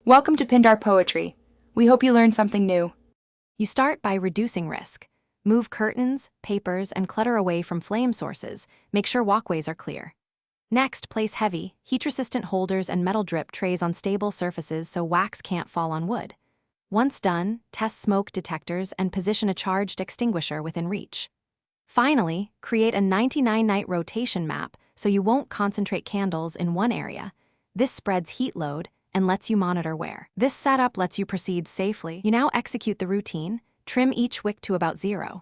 Welcome to Pindar Poetry. We hope you learned something new. You start by reducing risk. Move curtains, papers, and clutter away from flame sources. Make sure walkways are clear. Next, place heavy, heat-resistant holders and metal drip trays on stable surfaces so wax can't fall on wood. Once done, test smoke detectors and position a charged extinguisher within reach. Finally, create a 99-night rotation map so you won't concentrate candles in one area. This spreads heat load and lets you monitor wear. This setup lets you proceed safely. You now execute the routine. Trim each wick to about 0.5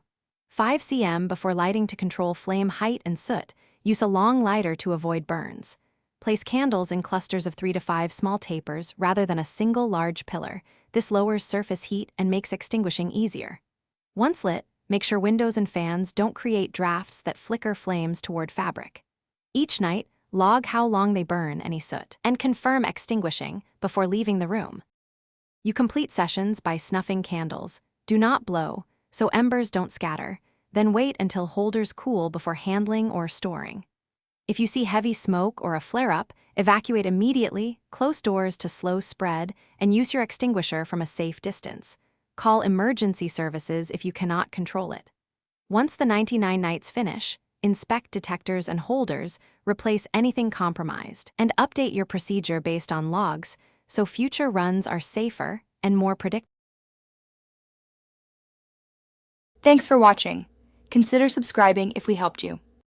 cm before lighting to control flame height and soot. Use a long lighter to avoid burns. Place candles in clusters of 3 to 5 small tapers rather than a single large pillar. This lowers surface heat and makes extinguishing easier. Once lit, make sure windows and fans don't create drafts that flicker flames toward fabric. Each night, log how long they burn any soot, and confirm extinguishing before leaving the room. You complete sessions by snuffing candles. Do not blow, so embers don't scatter, then wait until holders cool before handling or storing. If you see heavy smoke or a flare-up, evacuate immediately, close doors to slow spread, and use your extinguisher from a safe distance. Call emergency services if you cannot control it. Once the 99 nights finish, inspect detectors and holders, replace anything compromised, and update your procedure based on logs so future runs are safer and more predictable. Thanks for watching. Consider subscribing if we helped you.